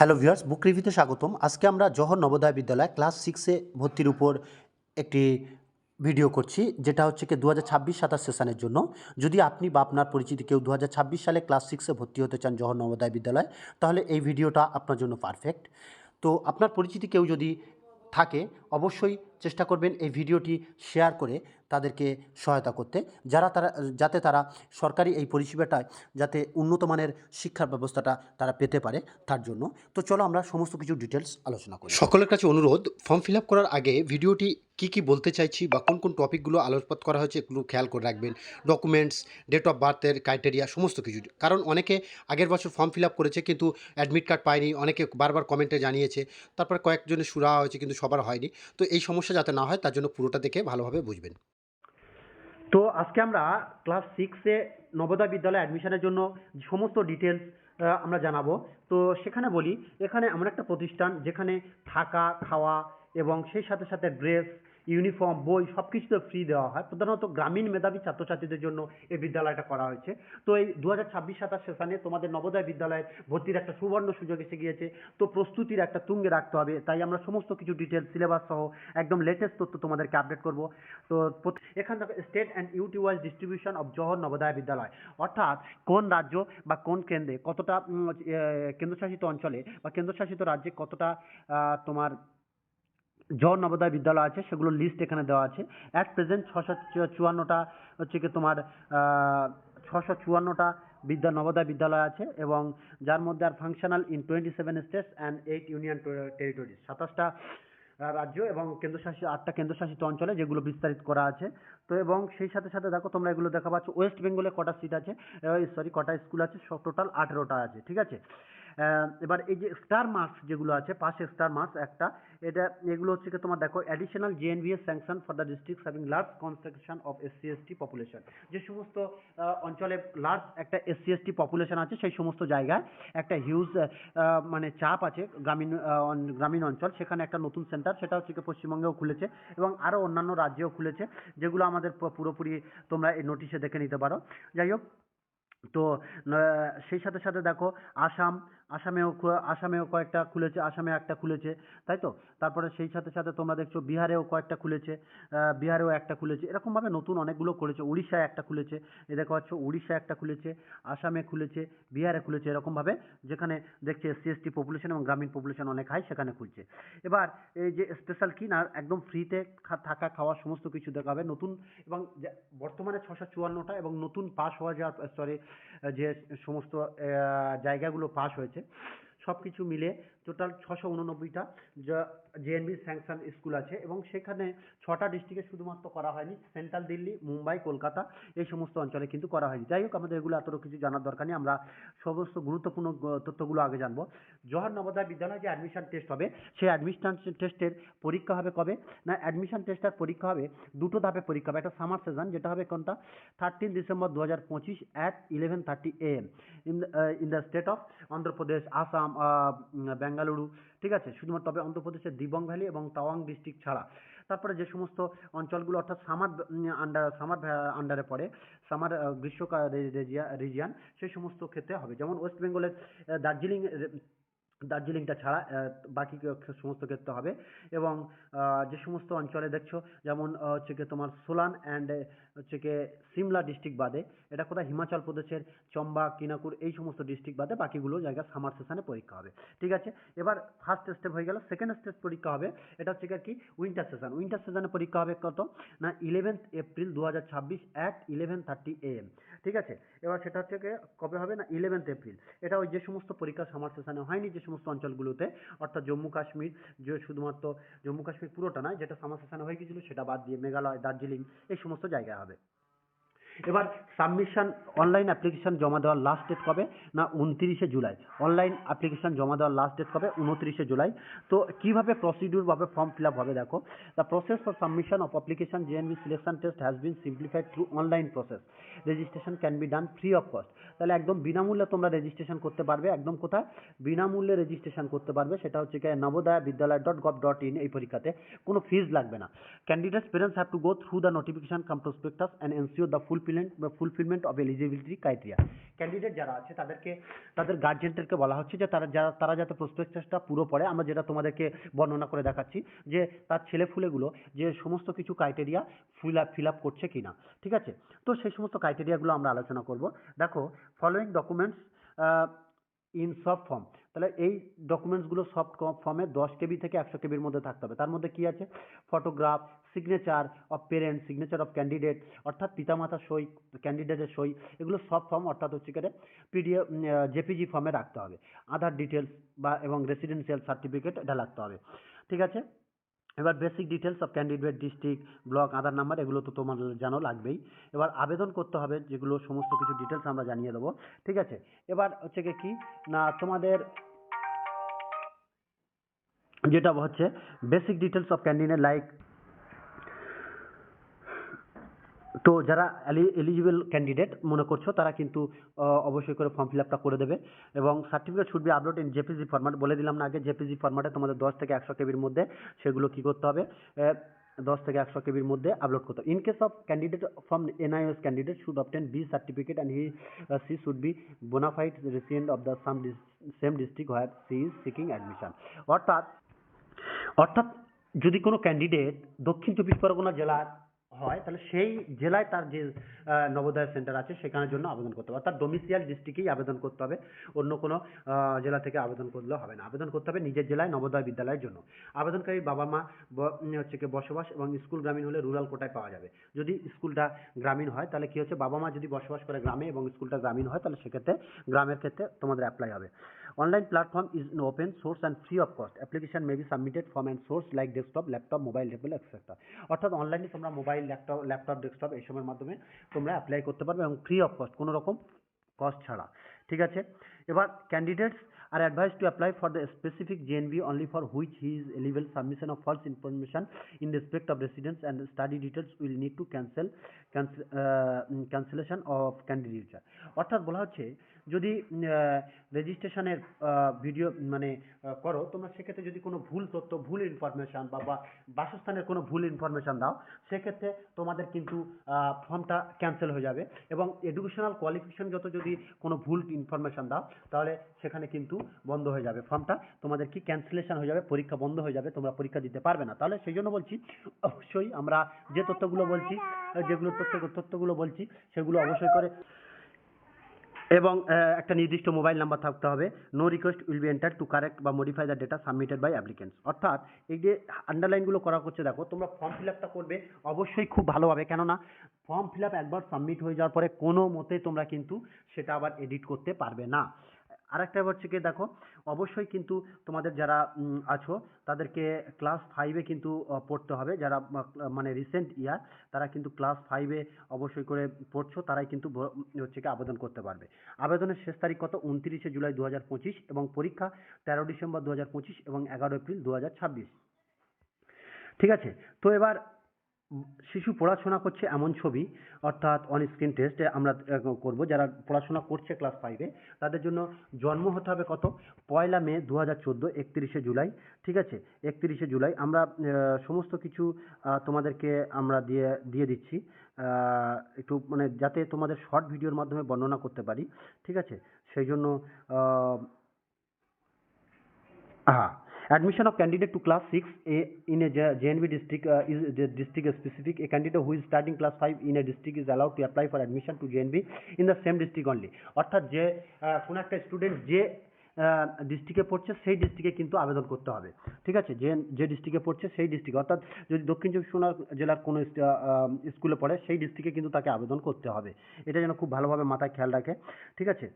Hello viewers, বুক রিভিউতে স্বাগতম। আজকে আমরা জওহর নবোদয় বিদ্যালয় ক্লাস 6 ভর্তির উপর একটি ভিডিও করছি, যেটা হচ্ছে কি 2026-27 সেশনের জন্য। যদি আপনি বা আপনার পরিচিত কেউ 2026 সালে ক্লাস 6 ভর্তি হতে চান জওহর নবোদয় বিদ্যালয়, তাহলে এই ভিডিওটা আপনার জন্য পারফেক্ট। তো আপনার পরিচিত কেউ যদি থাকে, অবশ্যই চেষ্টা করবেন এই ভিডিওটি শেয়ার করে তাদেরকে সহায়তা করতে, যাতে তারা সরকারি এই পরিষেবাটায় যাতে উন্নত মানের শিক্ষার ব্যবস্থাটা তারা পেতে পারে, তার জন্য। তো চলো আমরা সমস্ত কিছু ডিটেলস আলোচনা করি। সকলের কাছে অনুরোধ, ফর্ম ফিল আপ করার আগে ভিডিওটি কী বলতে চাইছি বা কোন কোন টপিকগুলো আলোকপাত করা হয়েছে এগুলো খেয়াল করে রাখবেন। ডকুমেন্টস, ডেট অফ বার্থের ক্রাইটেরিয়া সমস্ত কিছু, কারণ অনেকে আগের বছর ফর্ম ফিল আপ করেছে কিন্তু অ্যাডমিট কার্ড পায়নি, অনেকে বারবার কমেন্টে জানিয়েছে, তারপর কয়েকজনের সুরাহা হয়েছে কিন্তু সবার হয়নি। তো এই সমস্যা যাতে না হয় তার জন্য পুরোটা দেখে ভালোভাবে বুঝবেন। তো আজকে আমরা ক্লাস 6-এ নবোদয় বিদ্যালয়ে অ্যাডমিশনের জন্য সমস্ত ডিটেলস আমরা জানাবো। তো সেখানে বলি, এখানে এমন একটা প্রতিষ্ঠান যেখানে থাকা, খাওয়া এবং সেই সাথে সাথে ড্রেস, ইউনিফর্ম, বই সব কিছুতে ফ্রি দেওয়া হয়। প্রধানত গ্রামীণ মেধাবী ছাত্রছাত্রীদের জন্য এই বিদ্যালয়টা করা হয়েছে। তো এই 2026-27 সেশনে তোমাদের নবোদয় বিদ্যালয়ে ভর্তির একটা সুবর্ণ সুযোগ এসে গিয়েছে। তো প্রস্তুতির একটা তুঙ্গে রাখতে হবে, তাই আমরা সমস্ত কিছু ডিটেলস, সিলেবাস সহ একদম লেটেস্ট তথ্য তোমাদেরকে আপডেট করব। তো এখান থেকে state and UT wise distribution of Jawahar Navodaya Vidyalaya, অর্থাৎ কোন রাজ্য বা কোন কেন্দ্রে কতটা কেন্দ্রশাসিত অঞ্চলে বা কেন্দ্রশাসিত রাজ্যে কতটা তোমার জওহর নবোদয় বিদ্যালয় আছে সেগুলোর লিস্ট এখানে দেওয়া আছে। অ্যাট প্রেজেন্ট 654টা হচ্ছে কি তোমার 654টা নবোদয় বিদ্যালয় আছে, এবং যার মধ্যে আর functional in 27 states and 8 union territories, 27টা রাজ্য এবং কেন্দ্রশাসিত 8টা কেন্দ্রশাসিত অঞ্চলে যেগুলো বিস্তারিত করা আছে। তো এবং সেই সাথে সাথে দেখো তোমরা এগুলো দেখা পাচ্ছ, ওয়েস্ট বেঙ্গলে কটা সিট আছে, কটা স্কুল আছে, সব টোটাল 18টা আছে, ঠিক আছে। এবার এই যে স্টার মার্কস যেগুলো আছে, পাশে স্টার মার্কস একটা, এগুলো হচ্ছে কি তোমার দেখো additional JNVS sanction for the districts having large concentration of SC ST population. যে সমস্ত অঞ্চলে লার্জ একটা এসসি এসটি পপুলেশন আছে সেই সমস্ত জায়গায় একটা হিউজ মানে চাপ আছে, গ্রামীণ অঞ্চল, সেখানে একটা নতুন সেন্টার, সেটা হচ্ছে কি পশ্চিমবঙ্গেও খুলেছে এবং আরও অন্যান্য রাজ্যেও খুলেছে, যেগুলো আমাদের পুরোপুরি তোমরা এই নোটিশে দেখে নিতে পারো। যাই হোক, তো সেই সাথে সাথে দেখো আসামেও কয়েকটা খুলেছে, আসামে একটা খুলেছে, তাই তো। তারপরে সেই সাথে সাথে তোমরা দেখছো বিহারেও কয়েকটা খুলেছে, বিহারেও একটা খুলেছে, এরকমভাবে নতুন অনেকগুলো করেছে। উড়িষ্যায় একটা খুলেছে, এ দেখো পাচ্ছ, উড়িষ্যায় একটা খুলেছে, আসামে খুলেছে, বিহারে খুলেছে, এরকমভাবে যেখানে দেখছে এসসি এসটি পপুলেশন এবং গ্রামীণ পপুলেশন অনেক হাই সেখানে খুলছে। এবার এই যে স্পেশাল কি না, একদম ফ্রিতে থাকা খাওয়া সমস্ত কিছু দেখা হবে নতুন, এবং বর্তমানে 654টা এবং নতুন পাস হওয়া যাওয়া যে সমস্ত জায়গাগুলো পাস হয়েছে সব কিছু মিলে টোটাল 689টা জেএনভি স্যাংশন স্কুল আছে, এবং সেখানে 6টা ডিস্ট্রিক্টে শুধুমাত্র করা হয়নি, সেন্ট্রাল দিল্লি, মুম্বাই, কলকাতা এই সমস্ত অঞ্চলে কিন্তু করা হয়নি। যাই হোক, আমাদের এগুলো এতটা কিছু জানার দরকার নেই, আমরা সমস্ত গুরুত্বপূর্ণ তথ্যগুলো আগে জানবো। জওহর নবোদয় বিদ্যালয়ে যে অ্যাডমিশন টেস্ট হবে, সেই অ্যাডমিশন টেস্টের পরীক্ষা হবে কবে না, অ্যাডমিশন টেস্টের পরীক্ষা হবে দুটো ধাপে পরীক্ষা হবে। একটা সামার সেশন, যেটা হবে কোনটা 13 December 2025 at 11:30 AM in the state of Andhra Pradesh, Assam, Bengaluru, ঠিক আছে, শুধুমাত্র। তবে অন্ধ্রপ্রদেশের দিবং ভ্যালি এবং তাওয়াং ডিস্ট্রিক্ট ছাড়া। তারপরে যে সমস্ত অঞ্চলগুলো অর্থাৎ সামার আন্ডারে পড়ে, সামার গ্রীষ্মকাল রিজিয়ান, সেই সমস্ত ক্ষেত্রে হবে। যেমন ওয়েস্ট বেঙ্গলের দার্জিলিংটা ছাড়া বাকি সমস্ত ক্ষেত্রে হবে। এবং যে সমস্ত অঞ্চলে দেখছো, যেমন হচ্ছে কি তোমার সোলান অ্যান্ড হচ্ছে কি সিমলা ডিস্ট্রিক্ট বাদে, এটা কোথায় হিমাচল প্রদেশের চম্বা, কিনাকুর এই সমস্ত ডিস্ট্রিক্ট বাদে বাকিগুলো জায়গা সামার সেশনে পরীক্ষা হবে, ঠিক আছে। এবার ফার্স্ট স্টেপ হয়ে গেল, সেকেন্ড স্টেপ পরীক্ষা হবে, এটা হচ্ছে কি উইন্টার সেশনে পরীক্ষা হবে কত না 11 এপ্রিল 2026 at 11:30 AM, ঠিক আছে। এবার সেটা হচ্ছে কবে হবে না 11 এপ্রিল। এটা ওই যে সমস্ত পরীক্ষা সামার সেশনে হয়নি যে সমস্ত অঞ্চলগুলোতে, অর্থাৎ জম্মু কাশ্মীর, যে শুধুমাত্র জম্মু কাশ্মীর পুরোটা নয়, যেটা সামার সেশনে হয়ে গেছিলো সেটা বাদ দিয়ে মেঘালয়, দার্জিলিং এই সমস্ত জায়গায় হবে। এবার সাবমিশন, অনলাইন অ্যাপ্লিকেশন জমা দেওয়ার লাস্ট ডেট কবে না 29শে জুলাই। অনলাইন অ্যাপ্লিকেশন জমা দেওয়ার লাস্ট ডেট কবে 29শে জুলাই। তো কীভাবে প্রসিডিউরভাবে ফর্ম ফিল আপ হবে দেখো, the process for submission of application JNV selection test has been simplified through online process. Registration can be done free of cost. তাহলে একদম বিনামূল্যে তোমরা রেজিস্ট্রেশন করতে পারবে, একদম কোথায় বিনামূল্যে রেজিস্ট্রেশন করতে পারবে, সেটা হচ্ছে কি নবোদয় বিদ্যালয় .gov.in, এই পরীক্ষাতে কোনো ফিজ লাগবে না। Candidates parents have to go through the notification cum prospectus and ensure the full fulfilment of eligibility criteria. Candidate যারা আছে তাদের গার্জিয়ানদেরকে বলা হচ্ছে যে তারা যাতে প্রসপেক্টাসটা পুরো পড়ে। আমরা যেটা তোমাদেরকে বর্ণনা করে দেখাচ্ছি যে তার ছেলেপুলেগুলো যে সমস্ত কিছু ক্রাইটেরিয়া ফিল আপ করছে কিনা, ঠিক আছে। তো সেই সমস্ত ক্রাইটেরিয়াগুলো আমরা আলোচনা করব। দেখো, following documents in soft form, তাহলে এই ডকুমেন্টসগুলো সফট ফর্মে 10 কেবি থেকে 100 কেবির মধ্যে থাকতে হবে। তার মধ্যে কি আছে? Photograph, signature of parent, signature of candidate অর্থাৎ পিতামাতার সই, ক্যান্ডিডেটের সই, এগুলো সফট ফর্ম অর্থাৎ হচ্ছে কি পিডিএফ জেপিজি ফর্মে রাখতে হবে। আধার ডিটেলস এবং রেসিডেন্সিয়াল সার্টিফিকেট এটা রাখতে হবে, ঠিক আছে। এবার basic details of candidate, district, block, Aadhaar number, এগুলো তো তোমার জানো লাগবেই। এবার আবেদন করতে হবে, যেগুলো সমস্ত কিছু ডিটেলস আমরা জানিয়ে দেবো, ঠিক আছে। এবার হচ্ছে কি না, তোমাদের যেটা হচ্ছে basic details of candidate like, তো যারা এলিজিবল ক্যান্ডিডেট মনে করছো তারা কিন্তু অবশ্যই করে ফর্ম ফিল আপটা করে দেবে। এবং certificate should be upload in JPG format, বলে দিলাম না আগে, জেপিজি ফরম্যাটে তোমাদের 10 থেকে 100 কেবির মধ্যে সেগুলো কি করতে হবে, 10 থেকে 100 কেবির মধ্যে আপলোড করতে হবে। In case of candidate from NIS, candidate should obtain B certificate and she should be bonafide resident of the same district where she is seeking admission. অর্থাৎ যদি কোনো ক্যান্ডিডেট দক্ষিণ 24 পরগনা জেলার হয়, তাহলে সেই জেলায় তার যে নবোদয় সেন্টার আছে সেখানের জন্য আবেদন করতে হবে। অর্থাৎ ডোমিসিয়াল ডিস্ট্রিক্টেই আবেদন করতে হবে, অন্য কোনো জেলা থেকে আবেদন করলে হবে না। আবেদন করতে হবে নিজের জেলায় নবোদয় বিদ্যালয়ের জন্য। আবেদনকারী বাবা মা হচ্ছে কি বসবাস এবং স্কুল গ্রামীণ হলে রুরাল কোটায় পাওয়া যাবে। যদি স্কুলটা গ্রামীণ হয় তাহলে কি হচ্ছে, বাবা মা যদি বসবাস করে গ্রামে এবং স্কুলটা গ্রামীণ হয় তাহলে সেক্ষেত্রে গ্রামের ক্ষেত্রে তোমাদের অ্যাপ্লাই হবে। Online platform is an open source and free of cost. Application may be submitted from and source like desktop, laptop, mobile, tablet, etc. অর্থাৎ অনলাইনে তোমরা মোবাইল, ল্যাপটপ, ডেস্কটপ এইসবের মাধ্যমে তোমরা অ্যাপ্লাই করতে পারবে এবং ফ্রি অফ কস্ট, কোনো রকম কস্ট ছাড়া, ঠিক আছে। এবার candidates are advised to apply for the specific JNB only for which he is eligible. Submission of false information in respect of residence and study details will need to cancellation of candidature. অর্থাৎ বলা হচ্ছে যদি রেজিস্ট্রেশনের video মানে করো তোমরা, সেক্ষেত্রে যদি কোনো ভুল তথ্য, ভুল ইনফরমেশন বা বাসস্থানের কোনো ভুল ইনফরমেশন দাও, সেক্ষেত্রে তোমাদের কিন্তু ফর্মটা ক্যান্সেল হয়ে যাবে। এবং এডুকেশনাল কোয়ালিফিকেশন যদি কোনো ভুল ইনফরমেশন দাও, তাহলে সেখানে কিন্তু বন্ধ হয়ে যাবে, ফর্মটা তোমাদের কি ক্যান্সেলেশন হয়ে যাবে, পরীক্ষা বন্ধ হয়ে যাবে, তোমরা পরীক্ষা দিতে পারবে না। তাহলে সেই জন্য বলছি অবশ্যই আমরা যে তথ্যগুলো বলছি, তথ্যগুলো বলছি সেগুলো অবশ্যই করে, এবং একটা নির্দিষ্ট মোবাইল নাম্বার থাকতে হবে। No request will be enter to correct বা modify the data submitted by applicants. অর্থাৎ এই যে আন্ডারলাইনগুলো করা হচ্ছে, দেখো তোমরা ফর্ম ফিল আপটা করবে অবশ্যই খুব ভালোভাবে, কেননা ফর্ম ফিল আপ একবার সাবমিট হয়ে যাওয়ার পরে কোনো মতে তোমরা কিন্তু সেটা আবার এডিট করতে পারবে না। আরেকটা হচ্ছে কি, দেখো অবশ্যই কিন্তু তোমাদের যারা আছো তাদেরকে ক্লাস 5-এ কিন্তু পড়তে হবে। যারা মানে রিসেন্ট ইয়ার, তারা কিন্তু ক্লাস 5-এ অবশ্যই করে পড়ছো, তারাই কিন্তু হচ্ছে কি আবেদন করতে পারবে। আবেদনের শেষ তারিখ কত? 29 জুলাই 2025 এবং পরীক্ষা 13 ডিসেম্বর 2025 এবং 11 এপ্রিল 2026, ঠিক আছে। তো এবার শিশু পড়াশোনা করছে এমন ছবি, অর্থাৎ অন স্ক্রিন টেস্ট আমরা করব। যারা পড়াশোনা করছে ক্লাস 5-এ তাদের জন্য জন্ম হতে হবে কত? 1 মে 2014, 31 জুলাই, ঠিক আছে। 31 জুলাই আমরা সমস্ত কিছু তোমাদেরকে আমরা দিয়ে দিচ্ছি, একটু মানে যাতে তোমাদের শর্ট ভিডিওর মাধ্যমে বর্ণনা করতে পারি, ঠিক আছে। সেই জন্য admission of candidate to class 6A in a JNV district is the district specific. A candidate who is starting class 5 in a district is allowed to apply for admission to JNV in the same district only. অর্থাৎ যে কোনো একটা student যে ডিস্ট্রিক্টে পড়ছে সেই ডিস্ট্রিক্টে কিন্তু আবেদন করতে হবে, ঠিক আছে। যে ডিস্ট্রিক্টে পড়ছে সেই ডিস্ট্রিক্ট, অর্থাৎ যদি দক্ষিণ চব্বিশ পরগনা জেলার কোনো স্কুলে পড়ে সেই ডিস্ট্রিক্টে কিন্তু তাকে আবেদন করতে হবে। এটা যেন খুব ভালোভাবে মাথায় খেয়াল রাখে, ঠিক আছে।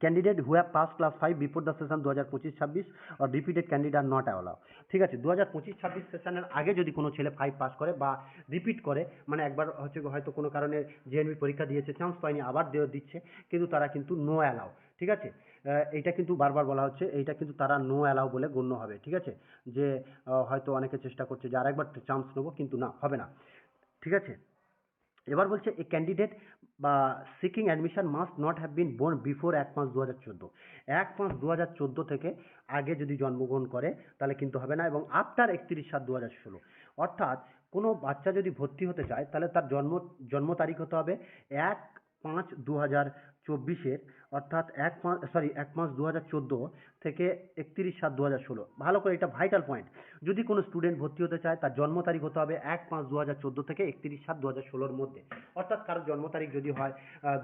Candidate who have pass class 5 before the session 2025-26 or repeated candidate are not allowed, ঠিক আছে। 2025-26 সেশনের আগে যদি কোনো ছেলে 5 পাস করে বা রিপিট করে, মানে একবার হয়তো কোনো কারণে জেএনভি পরীক্ষা দিয়েছে, চান্স পায়নি, আবার দিচ্ছে, কিন্তু তারা কিন্তু নো অ্যালাউ, ঠিক আছে। এইটা কিন্তু বারবার বলা হচ্ছে, এইটা কিন্তু তারা নো অ্যালাউ বলে গণ্য হবে, ঠিক আছে। যে হয়তো অনেকে চেষ্টা করছে যে আরেকবার চান্স নেবো, কিন্তু না, হবে না, ঠিক আছে। এবার বলছে এ ক্যান্ডিডেট বা seeking admission must not have been born before 1/5/2014, 1/5/2014 থেকে আগে যদি জন্মগ্রহণ করে তাহলে কিন্তু হবে না, এবং আফটার 31/7/2016, অর্থাৎ কোনো বাচ্চা যদি ভর্তি হতে চায় তাহলে তার জন্ম তারিখ হতে হবে 1/5/2024 অর্থাৎ 1/5/2014 থেকে 31/7/2016। ভালো করে, এটা ভাইটাল পয়েন্ট। যদি কোনো স্টুডেন্ট ভর্তি হতে চায় তার জন্ম তারিখ হতে হবে 1/5/2014 থেকে 31/7/2016 মধ্যে। অর্থাৎ কারোর জন্ম তারিখ যদি হয়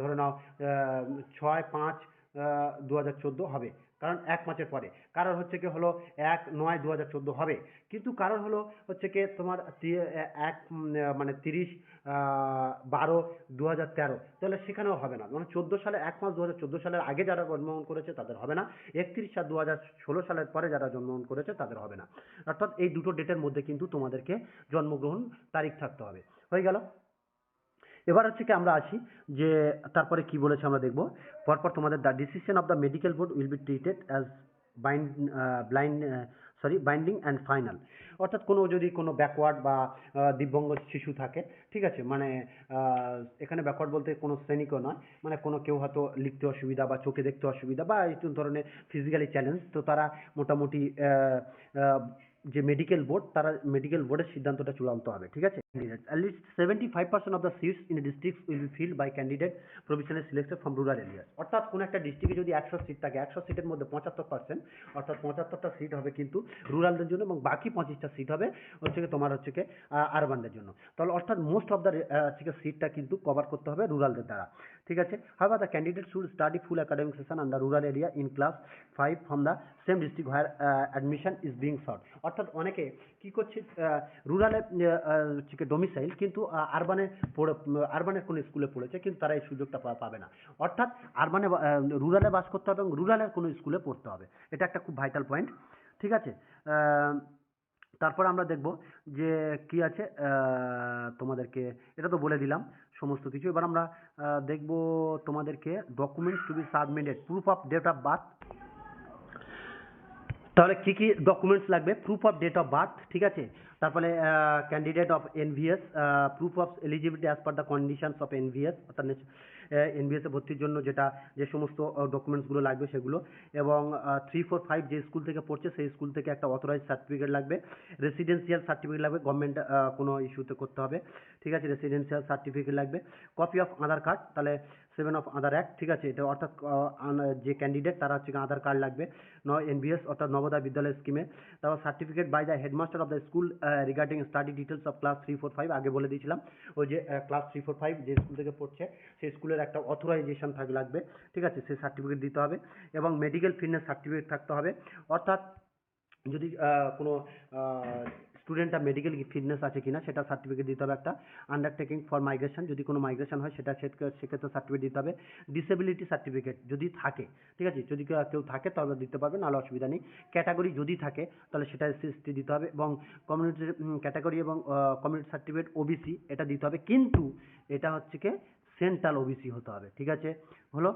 ধরে নাও 6/5/2014 হবে, কারণ 1 মাসের পরে। কারোর হচ্ছে কি হলো 1/9/2014 হবে, কিন্তু কারোর হলো হচ্ছে কি তোমার মানে 30/12/2013, তাহলে সেখানেও হবে না। মানে 14 সালে 1 মাস 2014 সালের আগে যারা জন্মগ্রহণ করেছে তাদের হবে না, 31/7/2016 সালের পরে যারা জন্মগ্রহণ করেছে তাদের হবে না। অর্থাৎ এই দুটো ডেটের মধ্যে কিন্তু তোমাদেরকে জন্মগ্রহণ তারিখ থাকতে হবে। হয়ে গেল। এবার হচ্ছে কি আমরা আসি যে তারপরে কি বলেছে আমরা দেখব। পরপর তোমাদের the decision of the medical board will be treated as binding and final. অর্থাৎ যদি কোনো ব্যাকওয়ার্ড বা দিব্যাঙ্গ শিশু থাকে, ঠিক আছে, মানে এখানে ব্যাকওয়ার্ড বলতে কোনো শ্রেণীকেও নয়, মানে কোনো কেউ হয়তো লিখতে অসুবিধা বা চোখে দেখতে অসুবিধা বা এই ধরনের ফিজিক্যালি চ্যালেঞ্জ, তো তারা মোটামুটি যে মেডিকেল বোর্ড, তারা মেডিকেল বোর্ডের সিদ্ধান্তটা চূড়ান্ত হবে, ঠিক আছে। At least 75% of the seats in the districts will be filled by candidate provisionally selected from rural areas। অর্থাৎ কোন একটা ডিস্ট্রিক্টে যদি 100 সিট থাকে, 100 সিটের মধ্যে 75%, অর্থাৎ 75টা সিট হবে কিন্তু রুরালদের জন্য, এবং বাকি 25টা সিট হবে হচ্ছে কি তোমার হচ্ছে কি আরবানদের জন্য। তাহলে অর্থাৎ মোস্ট অফ দ্য সিটটা কিন্তু কভার করতে হবে রুরালদের দ্বারা, ঠিক আছে। However, the candidate should study full academic session on the rural area in class 5 from the same district where admission is being sought। অর্থাৎ অনেকে কি করছে, রুরালে ডোমিসাইল কিন্তু আরবানের কোনো স্কুলে পড়েছে, কিন্তু তারা এই সুযোগটা পাবে না। অর্থাৎ রুরালে বাস করতে হবে এবং রুরালের কোনো স্কুলে পড়তে হবে। এটা একটা খুব ভাইটাল পয়েন্ট, ঠিক আছে। তারপর আমরা দেখব যে কি আছে, তোমাদেরকে এটা তো বলে দিলাম সমস্ত কিছু। এবার আমরা দেখব তোমাদেরকে documents to be submitted, proof of date of birth. তাহলে কি কি ডকুমেন্টস লাগবে? Proof of date of birth, ঠিক আছে। তারপরে candidate of NVS, proof of eligibility as per the conditions of NVS, অর্থাৎ এনভিএসে ভর্তির জন্য যে সমস্ত ডকুমেন্টসগুলো লাগবে সেগুলো, এবং 3, 4, 5 যে স্কুল থেকে পড়ছে সেই স্কুল থেকে একটা অথরাইজ সার্টিফিকেট লাগবে, রেসিডেন্সিয়াল সার্টিফিকেট লাগবে, গভর্নমেন্ট কোনো ইস্যুতে করতে হবে, ঠিক আছে, রেসিডেন্সিয়াল সার্টিফিকেট লাগবে, কপি অফ আধার কার্ড, তাহলে 7 অফ আধার অ্যাক্ট, ঠিক আছে, এটা অর্থাৎ যে ক্যান্ডিডেট তারা হচ্ছে আধার কার্ড লাগবে, এনভিএস অর্থাৎ নবোদয় বিদ্যালয় স্কিমে। তারপর certificate by the headmaster of the school regarding study details of class 3, 4, 5, আগে বলে দিয়েছিলাম, ওই যে ক্লাস 3, 4, 5 যে স্কুল থেকে পড়ছে সেই স্কুলের একটা অথরাইজেশন লাগবে, ঠিক আছে, সেই সার্টিফিকেট দিতে হবে, এবং মেডিকেল ফিটনেস সার্টিফিকেট থাকতে হবে। অর্থাৎ যদি কোনো স্টুডেন্টটা মেডিকেল ফিটনেস আছে কিনা সেটা সার্টিফিকেট দিতে হবে একটা। আন্ডারটেকিং ফর মাইগ্রেশন, যদি কোনো মাইগ্রেশন হয় সেক্ষেত্রে সার্টিফিকেট দিতে হবে। ডিসেবিলিটি সার্টিফিকেট যদি থাকে, ঠিক আছে, যদি কেউ থাকে তাহলে দিতে পারবে, নাহলে অসুবিধা নেই। ক্যাটাগরি যদি থাকে তাহলে সেটা SC/ST দিতে হবে, এবং কমিউনিটি ক্যাটাগরি এবং কমিউনিটি সার্টিফিকেট ওবিসি এটা দিতে হবে, কিন্তু এটা হচ্ছে কি সেন্ট্রাল ওবিসি হতে হবে, ঠিক আছে, হলো।